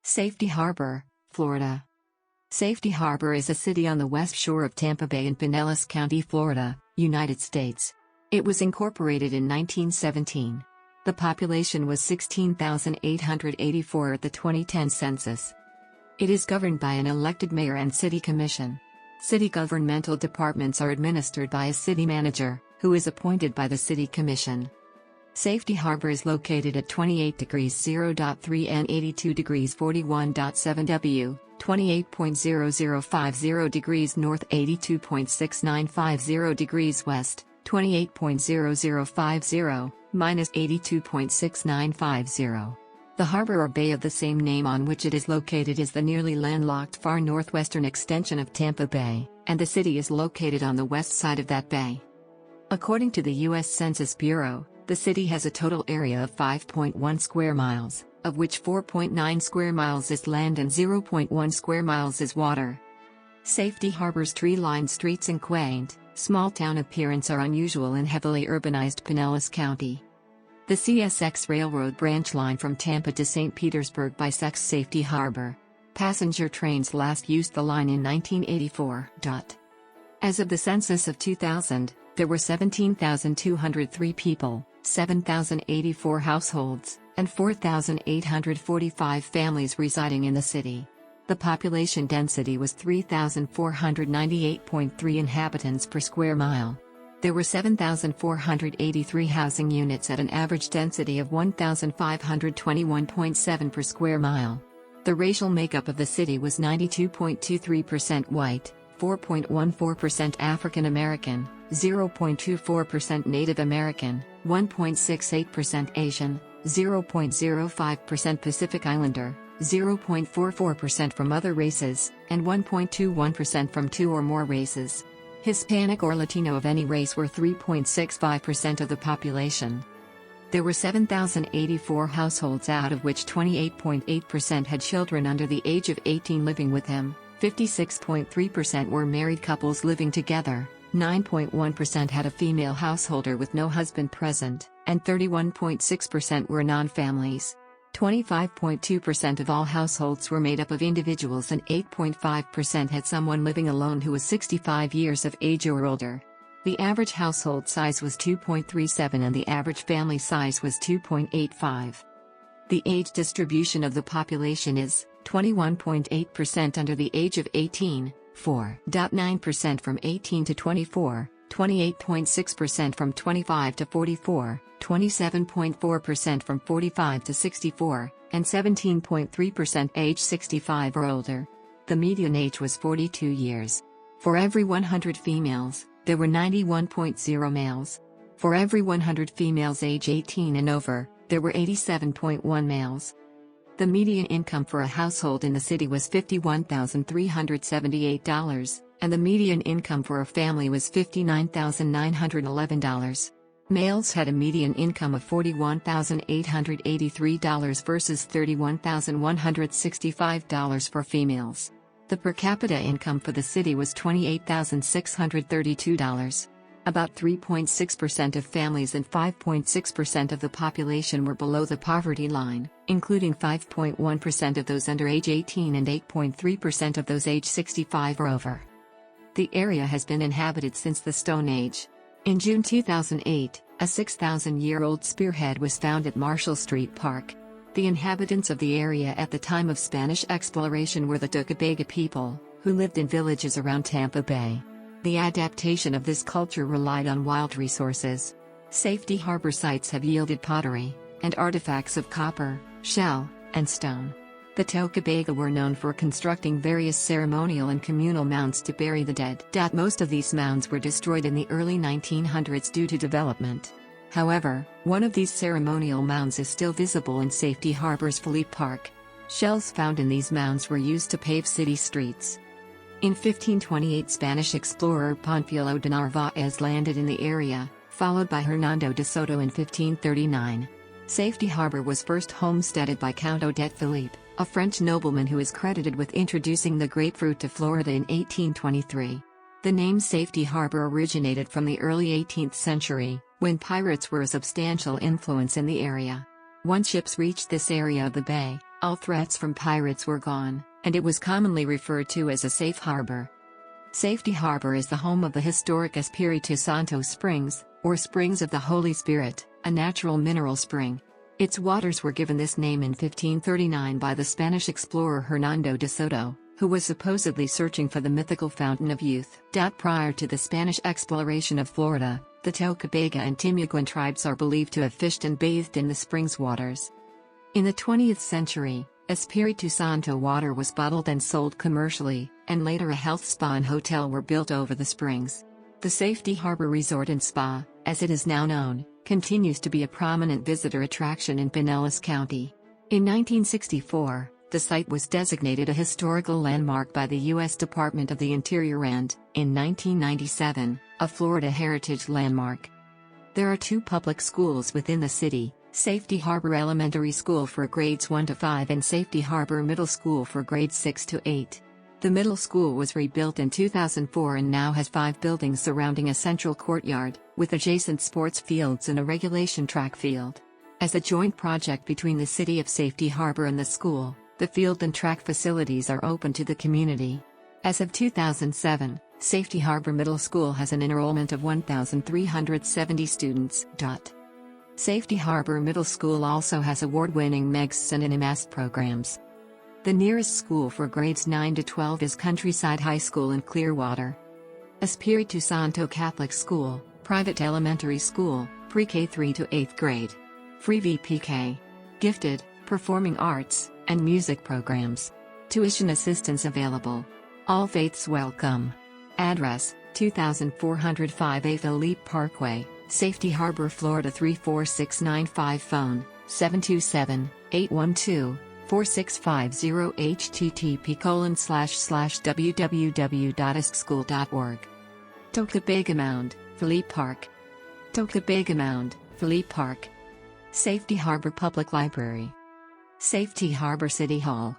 Safety Harbor, Florida. Safety Harbor is a city on the west shore of Tampa Bay in Pinellas County, Florida, United States. It was incorporated in 1917. The population was 16,884 at the 2010 census. It is governed by an elected mayor and city commission. City governmental departments are administered by a city manager, who is appointed by the city commission. Safety Harbor is located at 28 degrees 0.3 and 82 degrees 41.7 W, 28.0050 degrees north, 82.6950 degrees west, 28.0050, minus 82.6950. The harbor or bay of the same name on which it is located is the nearly landlocked far northwestern extension of Tampa Bay, and the city is located on the west side of that bay. According to the U.S. Census Bureau, the city has a total area of 5.1 square miles, of which 4.9 square miles is land and 0.1 square miles is water. Safety Harbor's tree-lined streets and quaint, small-town appearance are unusual in heavily urbanized Pinellas County. The CSX Railroad branch line from Tampa to St. Petersburg bisects Safety Harbor. Passenger trains last used the line in 1984. As of the census of 2000, there were 17,203 people, 7,084 households, and 4,845 families residing in the city. The population density was 3,498.3 inhabitants per square mile. There were 7,483 housing units at an average density of 1,521.7 per square mile. The racial makeup of the city was 92.23% white, 4.14% African American, 0.24% Native American, 1.68% Asian, 0.05% Pacific Islander, 0.44% from other races, and 1.21% from two or more races. Hispanic or Latino of any race were 3.65% of the population. There were 7,084 households, out of which 28.8% had children under the age of 18 living with them, 56.3% were married couples living together, 9.1% had a female householder with no husband present, and 31.6% were non-families. 25.2% of all households were made up of individuals and 8.5% had someone living alone who was 65 years of age or older. The average household size was 2.37 and the average family size was 2.85. The age distribution of the population is 21.8% under the age of 18, 4.9% from 18 to 24, 28.6% from 25 to 44, 27.4% from 45 to 64, and 17.3% age 65 or older. The median age was 42 years. For every 100 females, there were 91.0 males. For every 100 females age 18 and over, there were 87.1 males. The median income for a household in the city was $51,378, and the median income for a family was $59,911. Males had a median income of $41,883 versus $31,165 for females. The per capita income for the city was $28,632. About 3.6% of families and 5.6% of the population were below the poverty line, including 5.1% of those under age 18 and 8.3% of those age 65 or over. The area has been inhabited since the Stone Age. In June 2008, a 6,000-year-old spearhead was found at Marshall Street Park. The inhabitants of the area at the time of Spanish exploration were the Tokebega people, who lived in villages around Tampa Bay. The adaptation of this culture relied on wild resources. Safety Harbor sites have yielded pottery, and artifacts of copper, shell, and stone. The Tokebega were known for constructing various ceremonial and communal mounds to bury the dead. Most of these mounds were destroyed in the early 1900s due to development. However, one of these ceremonial mounds is still visible in Safety Harbor's Philippe Park. Shells found in these mounds were used to pave city streets. In 1528, Spanish explorer Panfilo de Narvaez landed in the area, followed by Hernando de Soto in 1539. Safety Harbor was first homesteaded by Count Odette Philippe, a French nobleman who is credited with introducing the grapefruit to Florida in 1823. The name Safety Harbor originated from the early 18th century, when pirates were a substantial influence in the area. Once ships reached this area of the bay, All threats from pirates were gone, and it was commonly referred to as a safe harbor. Safety Harbor is the home of the historic Espiritu Santo Springs, or Springs of the Holy Spirit, a natural mineral spring. Its waters were given this name in 1539 by the Spanish explorer Hernando de Soto, who was supposedly searching for the mythical fountain of youth. Prior to the Spanish exploration of Florida, the Tocobaga and Timucuan tribes are believed to have fished and bathed in the spring's waters. In the 20th century, Espiritu Santo water was bottled and sold commercially, and later a health spa and hotel were built over the springs. The Safety Harbor Resort and Spa, as it is now known, continues to be a prominent visitor attraction in Pinellas County. In 1964, the site was designated a historical landmark by the U.S. Department of the Interior and, in 1997, a Florida Heritage Landmark. There are two public schools within the city: Safety Harbor Elementary School for grades 1 to 5 and Safety Harbor Middle School for grades 6 to 8. The middle school was rebuilt in 2004 and now has 5 buildings surrounding a central courtyard, with adjacent sports fields and a regulation track field. As a joint project between the City of Safety Harbor and the school, the field and track facilities are open to the community. As of 2007, Safety Harbor Middle School has an enrollment of 1,370 students. Safety Harbor Middle School also has award-winning MEGS and NMS programs. The nearest school for grades 9 to 12 is Countryside High School in Clearwater. Espiritu Santo Catholic School, private elementary school, pre-K 3 to 8th grade. Free VPK. Gifted, performing arts, and music programs. Tuition assistance available. All faiths welcome. Address: 2405 A Philippe Parkway, Safety Harbor, Florida 34695. Phone: 727-812-4650. http://www.iskschool.org. Tocobaga Mound, Philippe Park. Tocobaga Mound, Philippe Park. Safety Harbor Public Library. Safety Harbor City Hall.